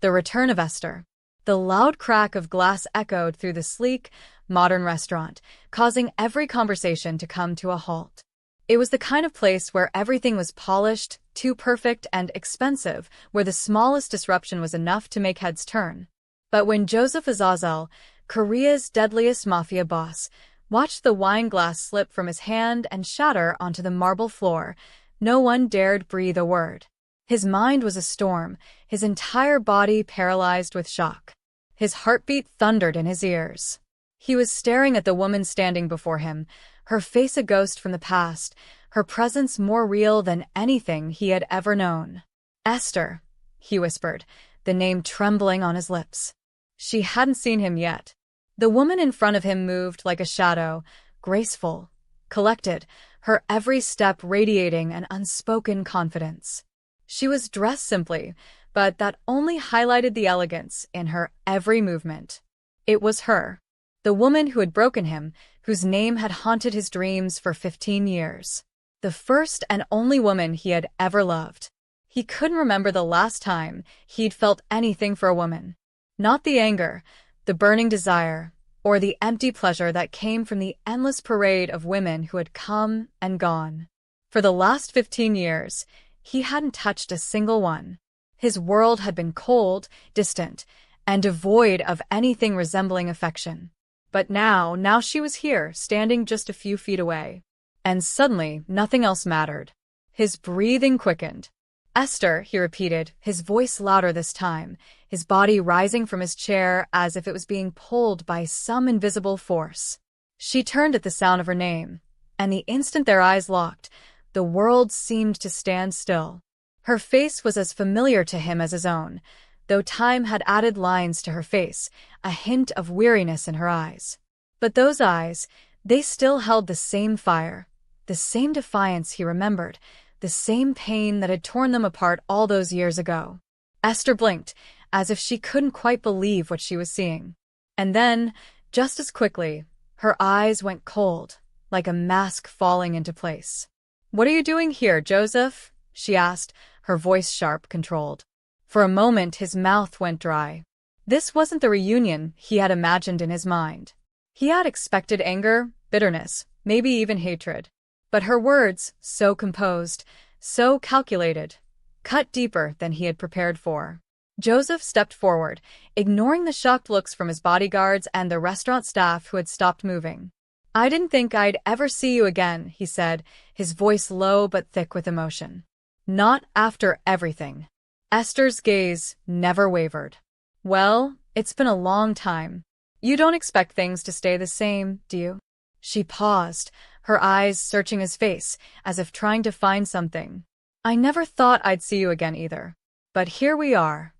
The return of Esther. The loud crack of glass echoed through the sleek, modern restaurant, causing every conversation to come to a halt. It was the kind of place where everything was polished, too perfect, and expensive, where the smallest disruption was enough to make heads turn. But when Joseph Azazel, Korea's deadliest mafia boss, watched the wine glass slip from his hand and shatter onto the marble floor, no one dared breathe a word. His mind was a storm, his entire body paralyzed with shock. His heartbeat thundered in his ears. He was staring at the woman standing before him, her face a ghost from the past, her presence more real than anything he had ever known. "Esther," he whispered, the name trembling on his lips. She hadn't seen him yet. The woman in front of him moved like a shadow, graceful, collected, her every step radiating an unspoken confidence. She was dressed simply, but that only highlighted the elegance in her every movement. It was her, the woman who had broken him, whose name had haunted his dreams for 15 years. The first and only woman he had ever loved. He couldn't remember the last time he'd felt anything for a woman. Not the anger, the burning desire, or the empty pleasure that came from the endless parade of women who had come and gone. For the last 15 years, he hadn't touched a single one. His world had been cold, distant, and devoid of anything resembling affection. But now she was here, standing just a few feet away. And suddenly, nothing else mattered. His breathing quickened. "Esther," he repeated, his voice louder this time, his body rising from his chair as if it was being pulled by some invisible force. She turned at the sound of her name, and the instant their eyes locked, the world seemed to stand still. Her face was as familiar to him as his own, though time had added lines to her face, a hint of weariness in her eyes. But those eyes, they still held the same fire, the same defiance he remembered, the same pain that had torn them apart all those years ago. Esther blinked, as if she couldn't quite believe what she was seeing. And then, just as quickly, her eyes went cold, like a mask falling into place. "What are you doing here, Joseph?" she asked, her voice sharp, controlled. For a moment his mouth went dry. This wasn't the reunion he had imagined in his mind. He had expected anger, bitterness, maybe even hatred. But her words, so composed, so calculated, cut deeper than he had prepared for. Joseph stepped forward, ignoring the shocked looks from his bodyguards and the restaurant staff who had stopped moving. "I didn't think I'd ever see you again," he said, his voice low but thick with emotion. "Not after everything." Esther's gaze never wavered. "Well, it's been a long time. You don't expect things to stay the same, do you?" She paused, her eyes searching his face, as if trying to find something. "I never thought I'd see you again either. But here we are."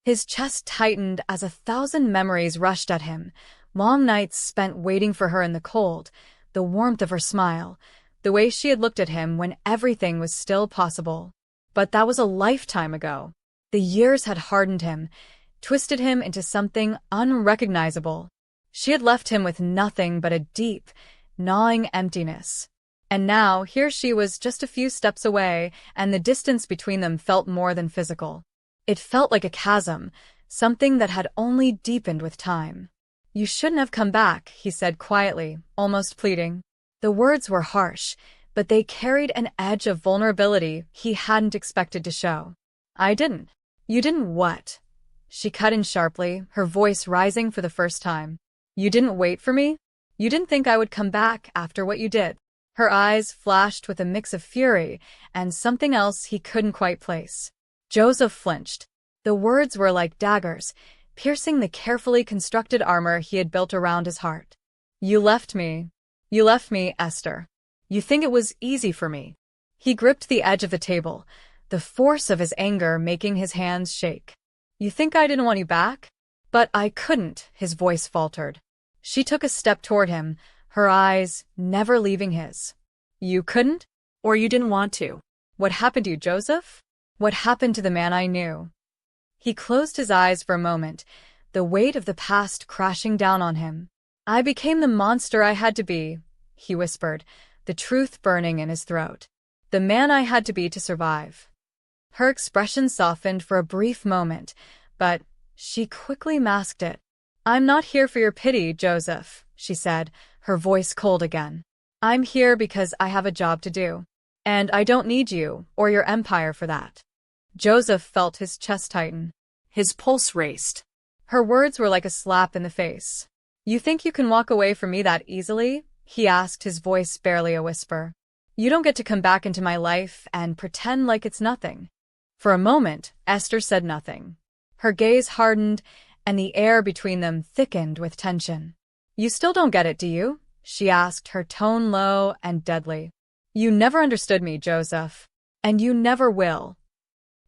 His chest tightened as 1,000 memories rushed at him, long nights spent waiting for her in the cold, the warmth of her smile, the way she had looked at him when everything was still possible. But that was a lifetime ago. The years had hardened him, twisted him into something unrecognizable. She had left him with nothing but a deep, gnawing emptiness. And now, here she was just a few steps away, and the distance between them felt more than physical. It felt like a chasm, something that had only deepened with time. "You shouldn't have come back," he said quietly, almost pleading. The words were harsh, but they carried an edge of vulnerability he hadn't expected to show. "I didn't." "You didn't what?" She cut in sharply, her voice rising for the first time. "You didn't wait for me? You didn't think I would come back after what you did?" Her eyes flashed with a mix of fury and something else he couldn't quite place. Joseph flinched. The words were like daggers, piercing the carefully constructed armor he had built around his heart. "You left me. You left me, Esther. You think it was easy for me." He gripped the edge of the table, the force of his anger making his hands shake. "You think I didn't want you back?" "But I couldn't," his voice faltered. She took a step toward him, her eyes never leaving his. "You couldn't? Or you didn't want to? What happened to you, Joseph? What happened to the man I knew?" He closed his eyes for a moment, the weight of the past crashing down on him. "I became the monster I had to be," he whispered, the truth burning in his throat. "The man I had to be to survive." Her expression softened for a brief moment, but she quickly masked it. "I'm not here for your pity, Joseph," she said, her voice cold again. "I'm here because I have a job to do. And I don't need you or your empire for that." Joseph felt his chest tighten. His pulse raced. Her words were like a slap in the face. "You think you can walk away from me that easily?" he asked, his voice barely a whisper. "You don't get to come back into my life and pretend like it's nothing." For a moment, Esther said nothing. Her gaze hardened, and the air between them thickened with tension. "You still don't get it, do you?" she asked, her tone low and deadly. "You never understood me, Joseph. And you never will."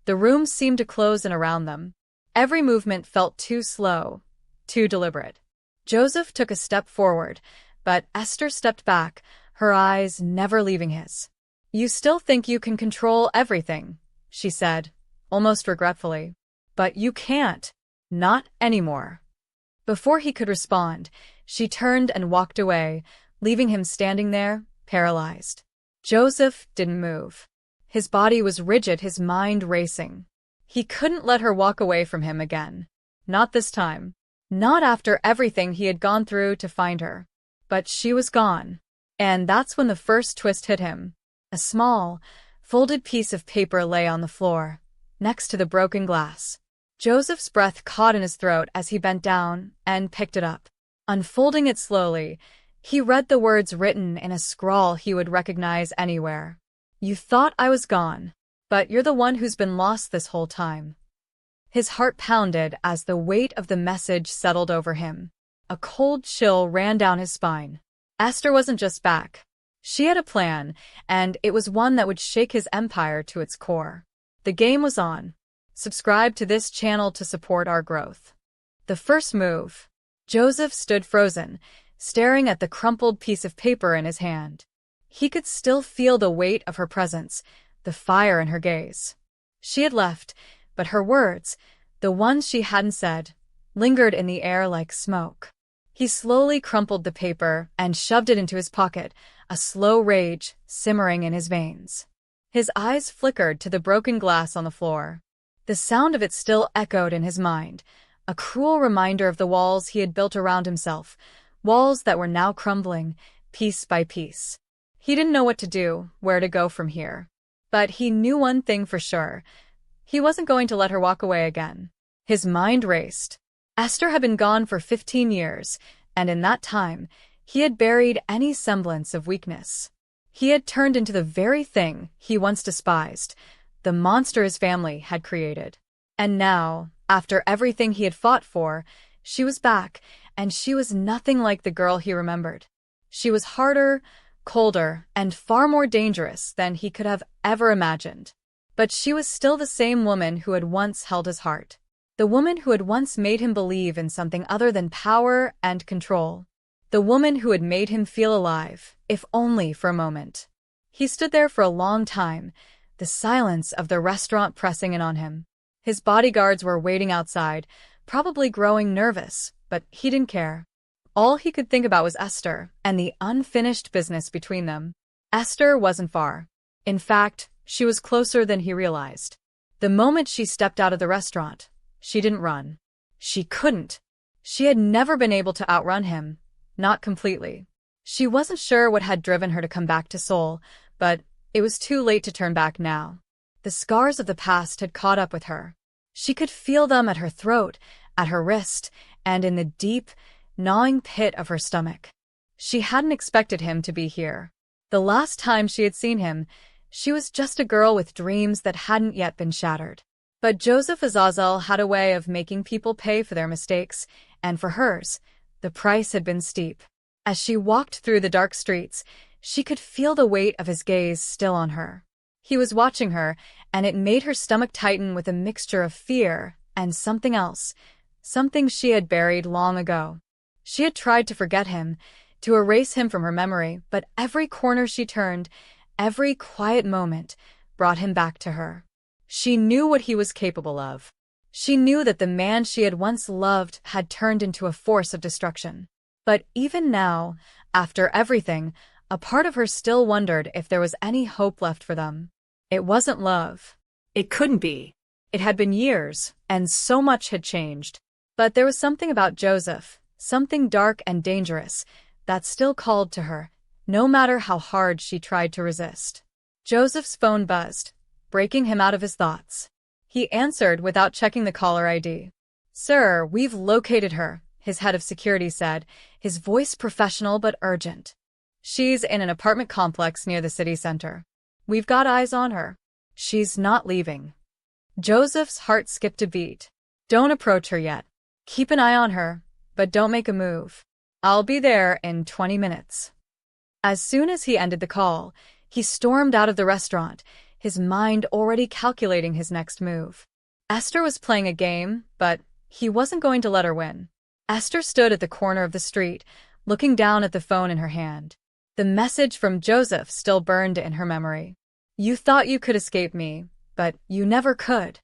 The room seemed to close in around them. Every movement felt too slow, too deliberate. Joseph took a step forward, but Esther stepped back, her eyes never leaving his. "You still think you can control everything," she said, almost regretfully. "But you can't. Not anymore." Before he could respond, she turned and walked away, leaving him standing there, paralyzed. Joseph didn't move. His body was rigid, his mind racing. He couldn't let her walk away from him again. Not this time. Not after everything he had gone through to find her. But she was gone. And that's when the first twist hit him. A small, folded piece of paper lay on the floor, next to the broken glass. Joseph's breath caught in his throat as he bent down and picked it up. Unfolding it slowly, he read the words written in a scrawl he would recognize anywhere. "You thought I was gone, but you're the one who's been lost this whole time." His heart pounded as the weight of the message settled over him. A cold chill ran down his spine. Esther wasn't just back. She had a plan, and it was one that would shake his empire to its core. The game was on. Subscribe to this channel to support our growth. The first move. Joseph stood frozen, staring at the crumpled piece of paper in his hand. He could still feel the weight of her presence, the fire in her gaze. She had left, but her words, the ones she hadn't said, lingered in the air like smoke. He slowly crumpled the paper and shoved it into his pocket, a slow rage simmering in his veins. His eyes flickered to the broken glass on the floor. The sound of it still echoed in his mind, a cruel reminder of the walls he had built around himself, walls that were now crumbling, piece by piece. He didn't know what to do, where to go from here. But he knew one thing for sure. He wasn't going to let her walk away again. His mind raced. Esther had been gone for 15 years, and in that time, he had buried any semblance of weakness. He had turned into the very thing he once despised, the monster his family had created. And now, after everything he had fought for, she was back, and she was nothing like the girl he remembered. She was harder, colder, and far more dangerous than he could have ever imagined. But she was still the same woman who had once held his heart. The woman who had once made him believe in something other than power and control. The woman who had made him feel alive, if only for a moment. He stood there for a long time, the silence of the restaurant pressing in on him. His bodyguards were waiting outside, probably growing nervous, but he didn't care. All he could think about was Esther and the unfinished business between them. Esther wasn't far. In fact, she was closer than he realized. The moment she stepped out of the restaurant, she didn't run. She couldn't. She had never been able to outrun him, not completely. She wasn't sure what had driven her to come back to Seoul, but it was too late to turn back now. The scars of the past had caught up with her. She could feel them at her throat, at her wrist, and in the deep, gnawing pit of her stomach. She hadn't expected him to be here. The last time she had seen him, she was just a girl with dreams that hadn't yet been shattered. But Joseph Azazel had a way of making people pay for their mistakes, and for hers, the price had been steep. As she walked through the dark streets, she could feel the weight of his gaze still on her. He was watching her, and it made her stomach tighten with a mixture of fear and something else, something she had buried long ago. She had tried to forget him, to erase him from her memory, but every corner she turned, every quiet moment, brought him back to her. She knew what he was capable of. She knew that the man she had once loved had turned into a force of destruction. But even now, after everything, a part of her still wondered if there was any hope left for them. It wasn't love. It couldn't be. It had been years, and so much had changed. But there was something about Joseph, something dark and dangerous, that still called to her, no matter how hard she tried to resist. Joseph's phone buzzed, breaking him out of his thoughts. He answered without checking the caller ID. "Sir, we've located her," his head of security said, his voice professional but urgent. "She's in an apartment complex near the city center. We've got eyes on her. She's not leaving." Joseph's heart skipped a beat. "Don't approach her yet. Keep an eye on her, but don't make a move. I'll be there in 20 minutes. As soon as he ended the call, he stormed out of the restaurant, his mind already calculating his next move. Esther was playing a game, but he wasn't going to let her win. Esther stood at the corner of the street, looking down at the phone in her hand. The message from Joseph still burned in her memory. "You thought you could escape me, but you never could."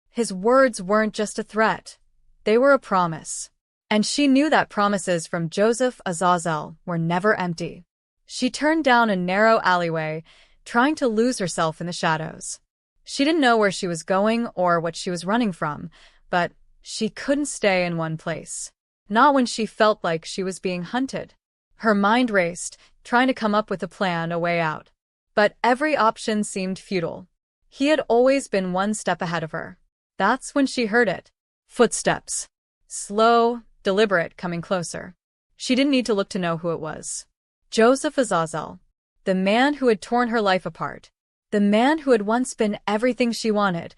His words weren't just a threat. They were a promise. And she knew that promises from Joseph Azazel were never empty. She turned down a narrow alleyway, trying to lose herself in the shadows. She didn't know where she was going or what she was running from, but she couldn't stay in one place. Not when she felt like she was being hunted. Her mind raced, trying to come up with a plan, a way out. But every option seemed futile. He had always been one step ahead of her. That's when she heard it. Footsteps. Slow, deliberate, coming closer. She didn't need to look to know who it was. Joseph Azazel. The man who had torn her life apart. The man who had once been everything she wanted,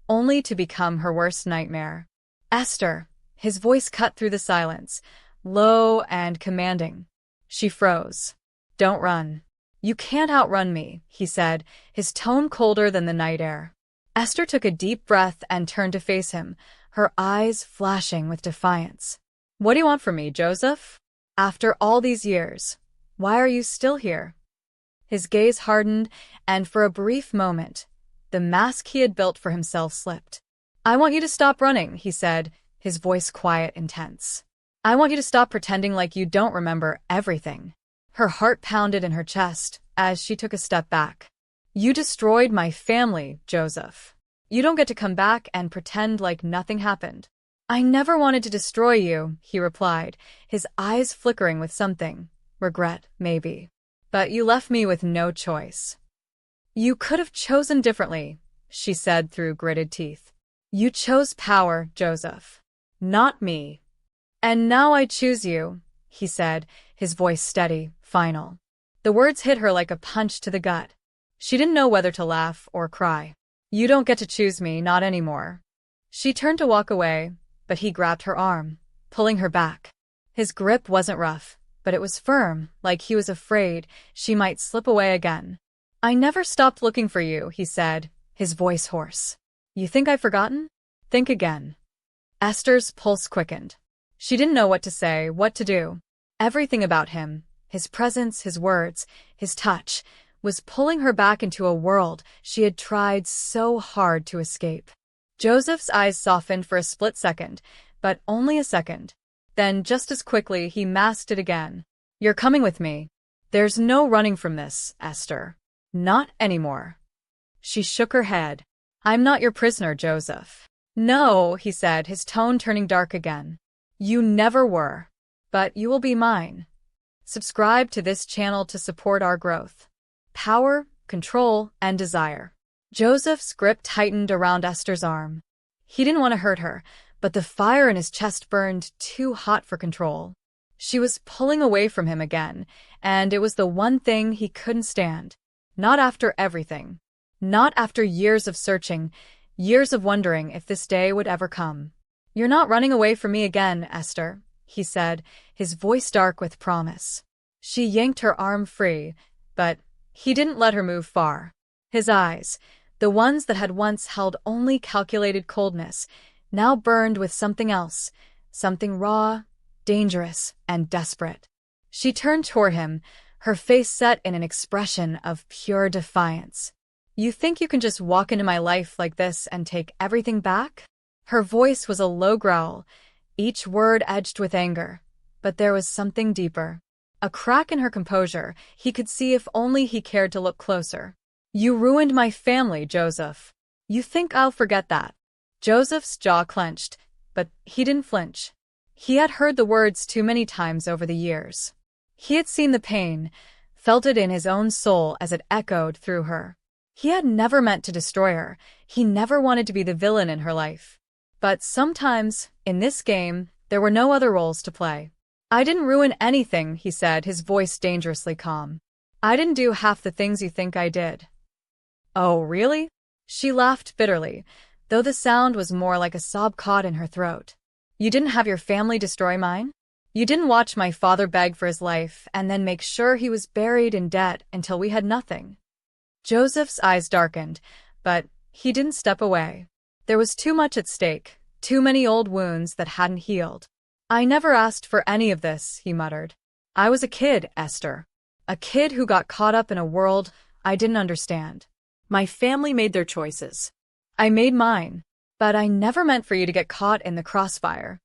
only to become her worst nightmare. "Esther." His voice cut through the silence, low and commanding. She froze. "Don't run. You can't outrun me," he said, his tone colder than the night air. Esther took a deep breath and turned to face him, her eyes flashing with defiance. "What do you want from me, Joseph? After all these years, why are you still here?" His gaze hardened, and for a brief moment, the mask he had built for himself slipped. "I want you to stop running," he said, his voice quiet and tense. "I want you to stop pretending like you don't remember everything." Her heart pounded in her chest as she took a step back. "You destroyed my family, Joseph. You don't get to come back and pretend like nothing happened." "I never wanted to destroy you," he replied, his eyes flickering with something. Regret, maybe. "But you left me with no choice." "You could have chosen differently," she said through gritted teeth. "You chose power, Joseph. Not me." "And now I choose you," he said, his voice steady, final. The words hit her like a punch to the gut. She didn't know whether to laugh or cry. "You don't get to choose me, not anymore." She turned to walk away, but he grabbed her arm, pulling her back. His grip wasn't rough, but it was firm, like he was afraid she might slip away again. "I never stopped looking for you," he said, his voice hoarse. "You think I've forgotten? Think again." Esther's pulse quickened. She didn't know what to say, what to do. Everything about him, his presence, his words, his touch, was pulling her back into a world she had tried so hard to escape. Joseph's eyes softened for a split second, but only a second. Then, just as quickly, he masked it again. "You're coming with me. There's no running from this, Esther. Not anymore." She shook her head. "I'm not your prisoner, Joseph." "No," he said, his tone turning dark again. "You never were. But you will be mine." Subscribe to this channel to support our growth. Power, control, and desire. Joseph's grip tightened around Esther's arm. He didn't want to hurt her, but the fire in his chest burned too hot for control. She was pulling away from him again, and it was the one thing he couldn't stand. Not after everything. Not after years of searching, years of wondering if this day would ever come. "You're not running away from me again, Esther," he said, his voice dark with promise. She yanked her arm free, but he didn't let her move far. His eyes, the ones that had once held only calculated coldness, now burned with something else, something raw, dangerous, and desperate. She turned toward him, her face set in an expression of pure defiance. "You think you can just walk into my life like this and take everything back?" Her voice was a low growl, each word edged with anger, but there was something deeper. A crack in her composure he could see if only he cared to look closer. "You ruined my family, Joseph. You think I'll forget that?" Joseph's jaw clenched, but he didn't flinch. He had heard the words too many times over the years. He had seen the pain, felt it in his own soul as it echoed through her. He had never meant to destroy her. He never wanted to be the villain in her life. But sometimes, in this game, there were no other roles to play. I didn't ruin anything, he said, his voice dangerously calm. I didn't do half the things you think I did. Oh, really? She laughed bitterly, though the sound was more like a sob caught in her throat. You didn't have your family destroy mine? You didn't watch my father beg for his life and then make sure he was buried in debt until we had nothing. Joseph's eyes darkened, but he didn't step away. There was too much at stake, too many old wounds that hadn't healed. I never asked for any of this, he muttered. I was a kid, Esther. A kid who got caught up in a world I didn't understand. My family made their choices. I made mine, but I never meant for you to get caught in the crossfire.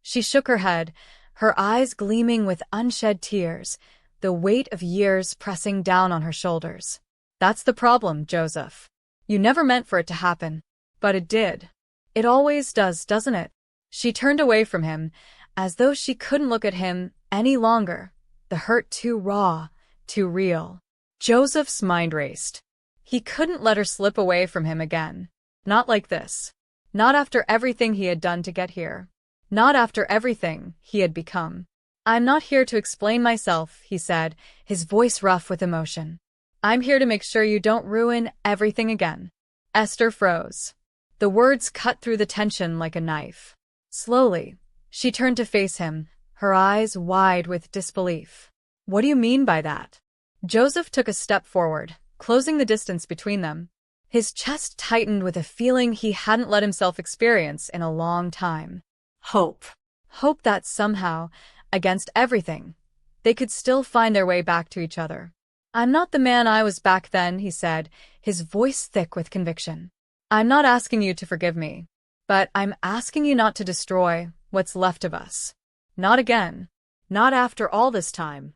She shook her head, her eyes gleaming with unshed tears, the weight of years pressing down on her shoulders. That's the problem, Joseph. You never meant for it to happen, but it did. It always does, doesn't it? She turned away from him, as though she couldn't look at him any longer, the hurt too raw, too real. Joseph's mind raced. He couldn't let her slip away from him again. Not like this. Not after everything he had done to get here. Not after everything he had become. I'm not here to explain myself, he said, his voice rough with emotion. I'm here to make sure you don't ruin everything again. Esther froze. The words cut through the tension like a knife. Slowly, she turned to face him, her eyes wide with disbelief. What do you mean by that? Joseph took a step forward, closing the distance between them. His chest tightened with a feeling he hadn't let himself experience in a long time. Hope. Hope that somehow, against everything, they could still find their way back to each other. I'm not the man I was back then, he said, his voice thick with conviction. I'm not asking you to forgive me, but I'm asking you not to destroy what's left of us. Not again. Not after all this time.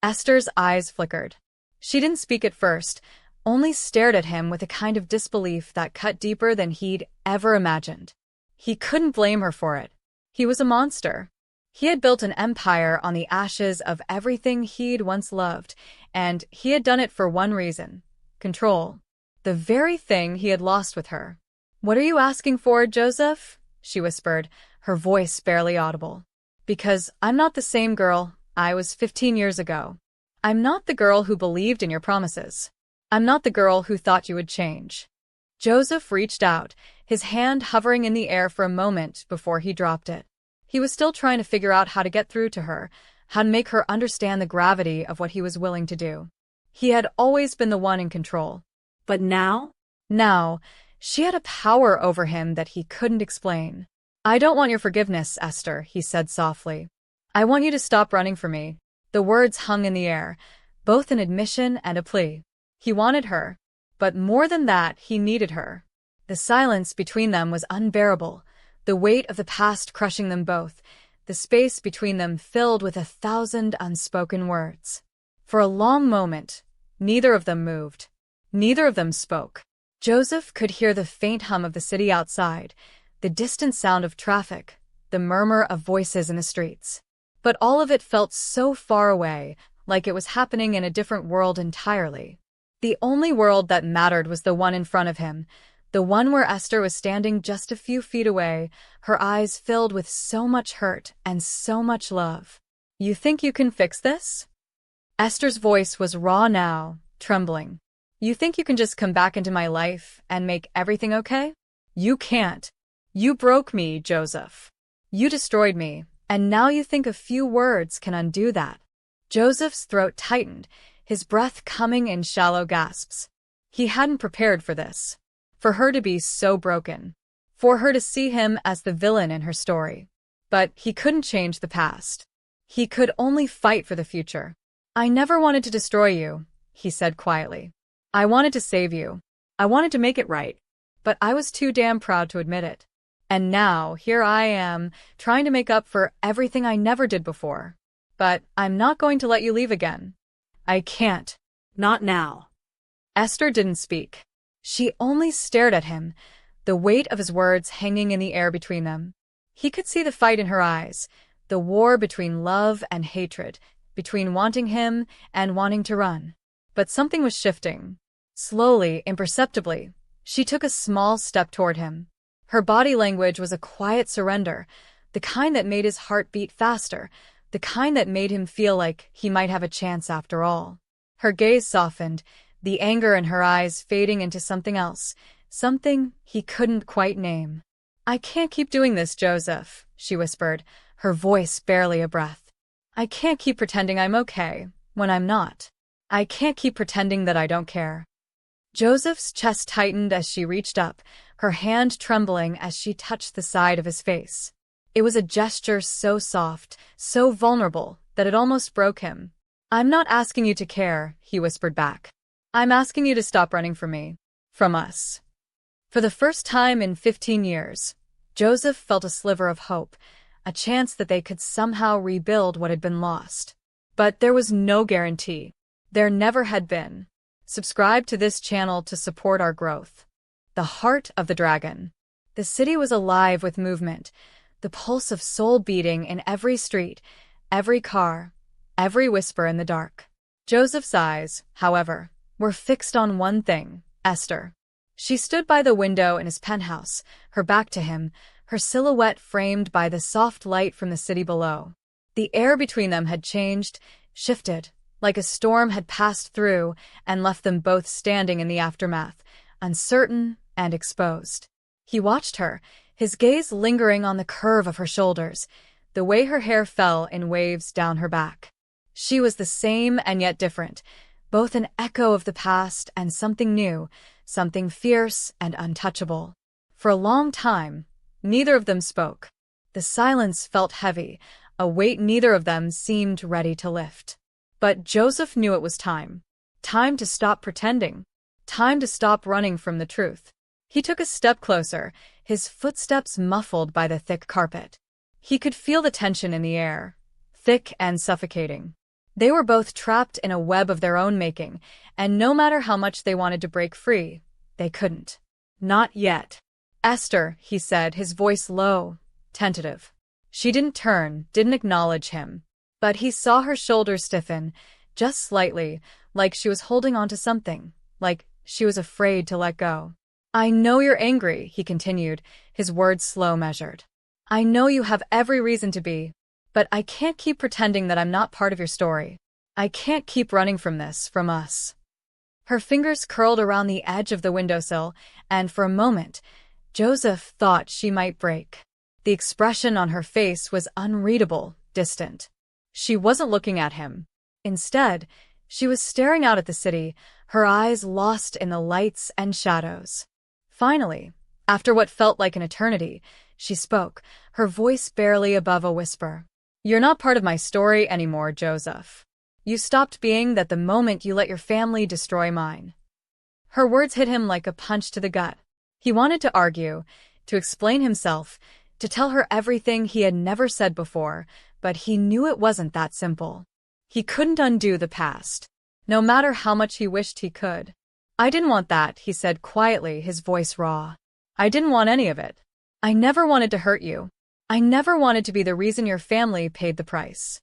Esther's eyes flickered. She didn't speak at first, only stared at him with a kind of disbelief that cut deeper than he'd ever imagined. He couldn't blame her for it. He was a monster. He had built an empire on the ashes of everything he'd once loved, and he had done it for one reason: control. The very thing he had lost with her. What are you asking for, Joseph? She whispered, her voice barely audible. Because I'm not the same girl I was 15 years ago. I'm not the girl who believed in your promises. I'm not the girl who thought you would change. Joseph reached out, his hand hovering in the air for a moment before he dropped it. He was still trying to figure out how to get through to her, how to make her understand the gravity of what he was willing to do. He had always been the one in control. But now? Now, she had a power over him that he couldn't explain. I don't want your forgiveness, Esther, he said softly. I want you to stop running from me. The words hung in the air, both an admission and a plea. He wanted her, but more than that, he needed her. The silence between them was unbearable, the weight of the past crushing them both, the space between them filled with 1,000 unspoken words. For a long moment, neither of them moved. Neither of them spoke. Joseph could hear the faint hum of the city outside, the distant sound of traffic, the murmur of voices in the streets. But all of it felt so far away, like it was happening in a different world entirely. The only world that mattered was the one in front of him, the one where Esther was standing just a few feet away, her eyes filled with so much hurt and so much love. You think you can fix this? Esther's voice was raw now, trembling. You think you can just come back into my life and make everything okay? You can't. You broke me, Joseph. You destroyed me, and now you think a few words can undo that. Joseph's throat tightened, his breath coming in shallow gasps. He hadn't prepared for this. For her to be so broken. For her to see him as the villain in her story. But he couldn't change the past. He could only fight for the future. I never wanted to destroy you, he said quietly. I wanted to save you. I wanted to make it right. But I was too damn proud to admit it. And now, here I am, trying to make up for everything I never did before. But I'm not going to let you leave again. I can't. Not now. Esther didn't speak. She only stared at him, the weight of his words hanging in the air between them. He could see the fight in her eyes, the war between love and hatred, between wanting him and wanting to run. But something was shifting. Slowly, imperceptibly, she took a small step toward him. Her body language was a quiet surrender, the kind that made his heart beat faster, the kind that made him feel like he might have a chance after all. Her gaze softened, the anger in her eyes fading into something else, something he couldn't quite name. "I can't keep doing this, Joseph," she whispered, her voice barely a breath. "I can't keep pretending I'm okay when I'm not. I can't keep pretending that I don't care." Joseph's chest tightened as she reached up, her hand trembling as she touched the side of his face. It was a gesture so soft, so vulnerable, that it almost broke him. "I'm not asking you to care," he whispered back. "I'm asking you to stop running from me. From us." For the first time in 15 years, Joseph felt a sliver of hope, a chance that they could somehow rebuild what had been lost. But there was no guarantee. There never had been. Subscribe to this channel to support our growth. The Heart of the Dragon. The city was alive with movement, the pulse of soul beating in every street, every car, every whisper in the dark. Joseph's eyes, however, were fixed on one thing: Esther. She stood by the window in his penthouse, her back to him, her silhouette framed by the soft light from the city below. The air between them had changed, shifted, like a storm had passed through and left them both standing in the aftermath, uncertain and exposed. He watched her, his gaze lingering on the curve of her shoulders, the way her hair fell in waves down her back. She was the same and yet different, both an echo of the past and something new, something fierce and untouchable. For a long time, neither of them spoke. The silence felt heavy, a weight neither of them seemed ready to lift. But Joseph knew it was time. Time to stop pretending. Time to stop running from the truth. He took a step closer, his footsteps muffled by the thick carpet. He could feel the tension in the air, thick and suffocating. They were both trapped in a web of their own making, and no matter how much they wanted to break free, they couldn't. "Not yet." "Esther," he said, his voice low, tentative. She didn't turn, didn't acknowledge him. But he saw her shoulders stiffen, just slightly, like she was holding on to something, like she was afraid to let go. "I know you're angry," he continued, his words slow measured. "I know you have every reason to be. But I can't keep pretending that I'm not part of your story. I can't keep running from this, from us." Her fingers curled around the edge of the windowsill, and for a moment, Joseph thought she might break. The expression on her face was unreadable, distant. She wasn't looking at him. Instead, she was staring out at the city, her eyes lost in the lights and shadows. Finally, after what felt like an eternity, she spoke, her voice barely above a whisper. "You're not part of my story anymore, Joseph. You stopped being that the moment you let your family destroy mine." Her words hit him like a punch to the gut. He wanted to argue, to explain himself, to tell her everything he had never said before, but he knew it wasn't that simple. He couldn't undo the past, no matter how much he wished he could. "I didn't want that," he said quietly, his voice raw. "I didn't want any of it. I never wanted to hurt you. I never wanted to be the reason your family paid the price."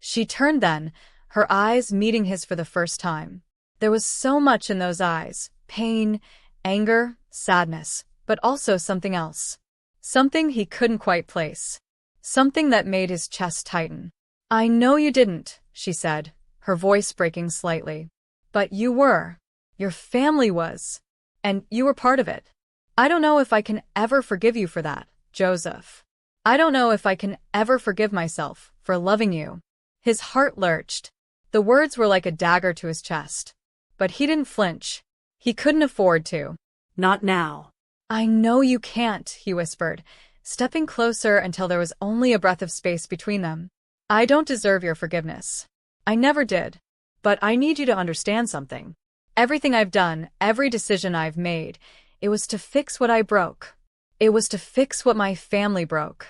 She turned then, her eyes meeting his for the first time. There was so much in those eyes: pain, anger, sadness, but also something else. Something he couldn't quite place. Something that made his chest tighten. "I know you didn't," she said, her voice breaking slightly. "But you were. Your family was. And you were part of it. I don't know if I can ever forgive you for that, Joseph. I don't know if I can ever forgive myself for loving you." His heart lurched. The words were like a dagger to his chest. But he didn't flinch. He couldn't afford to. "Not now." "I know you can't," he whispered, stepping closer until there was only a breath of space between them. "I don't deserve your forgiveness. I never did. But I need you to understand something. Everything I've done, every decision I've made, it was to fix what I broke. It was to fix what my family broke."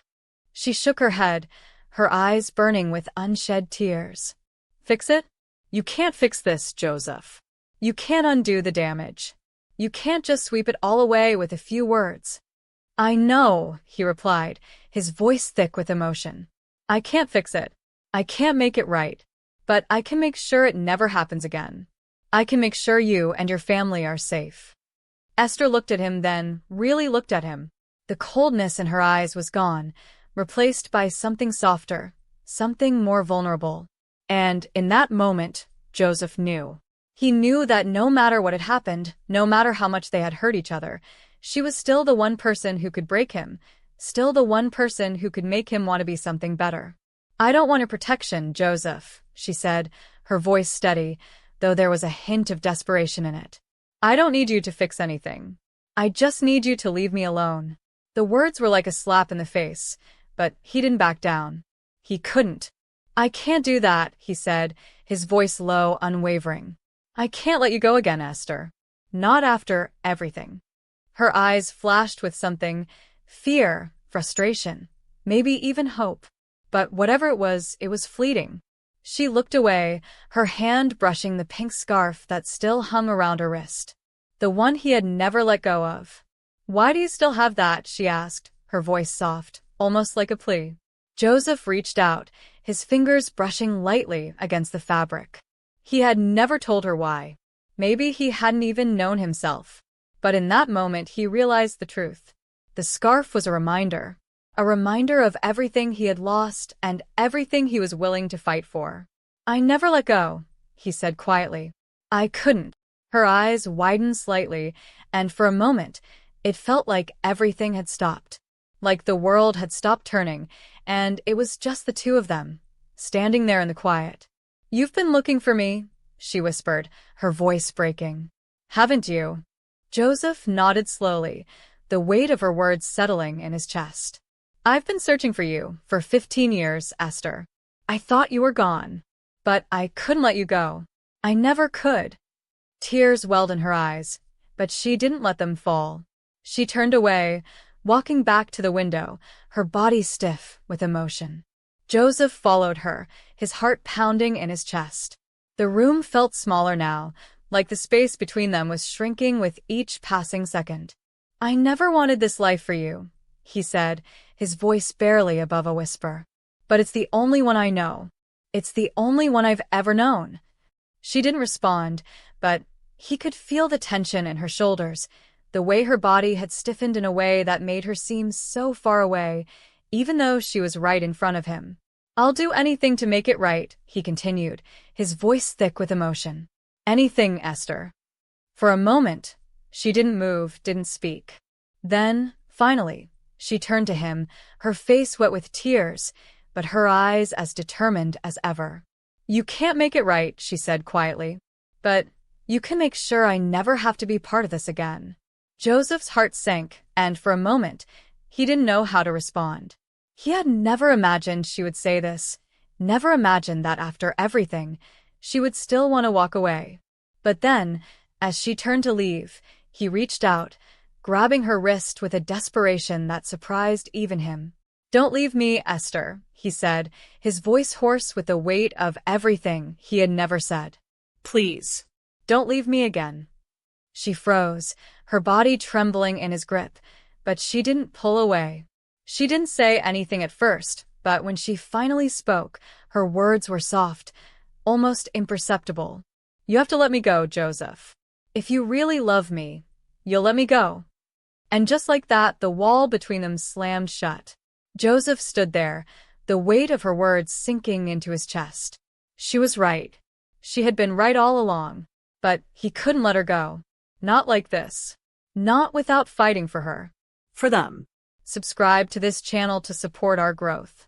She shook her head, her eyes burning with unshed tears. "Fix it? You can't fix this, Joseph. You can't undo the damage. You can't just sweep it all away with a few words. I know, he replied, his voice thick with emotion. I can't fix it. I can't make it right. But I can make sure it never happens again. I can make sure you and your family are safe. Esther looked at him, then really looked at him. The coldness in her eyes was gone, replaced by something softer, something more vulnerable. And in that moment, Joseph knew. He knew that no matter what had happened, no matter how much they had hurt each other, she was still the one person who could break him, still the one person who could make him want to be something better. I don't want your protection, Joseph, she said, her voice steady, though there was a hint of desperation in it. I don't need you to fix anything. I just need you to leave me alone. The words were like a slap in the face, but he didn't back down. He couldn't. I can't do that, he said, his voice low, unwavering. I can't let you go again, Esther. Not after everything. Her eyes flashed with something, fear, frustration, maybe even hope. But whatever it was fleeting. She looked away, her hand brushing the pink scarf that still hung around her wrist. The one he had never let go of. Why do you still have that? She asked, her voice soft, almost like a plea. Joseph reached out, his fingers brushing lightly against the fabric. He had never told her why. Maybe he hadn't even known himself. But in that moment he realized the truth. The scarf was a reminder of everything he had lost and everything he was willing to fight for. I never let go, he said quietly. I couldn't. Her eyes widened slightly, and for a moment, it felt like everything had stopped. Like the world had stopped turning, and it was just the two of them, standing there in the quiet. You've been looking for me, she whispered, her voice breaking. Haven't you? Joseph nodded slowly, the weight of her words settling in his chest. I've been searching for you for 15 years, Esther. I thought you were gone. But I couldn't let you go. I never could. Tears welled in her eyes, but she didn't let them fall. She turned away, walking back to the window, her body stiff with emotion. Joseph followed her, his heart pounding in his chest. The room felt smaller now, like the space between them was shrinking with each passing second. I never wanted this life for you, he said, his voice barely above a whisper. But it's the only one I know. It's the only one I've ever known. She didn't respond, but he could feel the tension in her shoulders, the way her body had stiffened in a way that made her seem so far away, even though she was right in front of him. I'll do anything to make it right, he continued, his voice thick with emotion. Anything, Esther. For a moment, she didn't move, didn't speak. Then, finally, she turned to him, her face wet with tears, but her eyes as determined as ever. You can't make it right, she said quietly. But you can make sure I never have to be part of this again. Joseph's heart sank, and for a moment, he didn't know how to respond. He had never imagined she would say this, never imagined that after everything, she would still want to walk away. But then, as she turned to leave, he reached out, grabbing her wrist with a desperation that surprised even him. Don't leave me, Esther, he said, his voice hoarse with the weight of everything he had never said. Please, don't leave me again. She froze, her body trembling in his grip, but she didn't pull away. She didn't say anything at first, but when she finally spoke, her words were soft, almost imperceptible. You have to let me go, Joseph. If you really love me, you'll let me go. And just like that, the wall between them slammed shut. Joseph stood there, the weight of her words sinking into his chest. She was right. She had been right all along. But he couldn't let her go. Not like this. Not without fighting for her. For them. Subscribe to this channel to support our growth.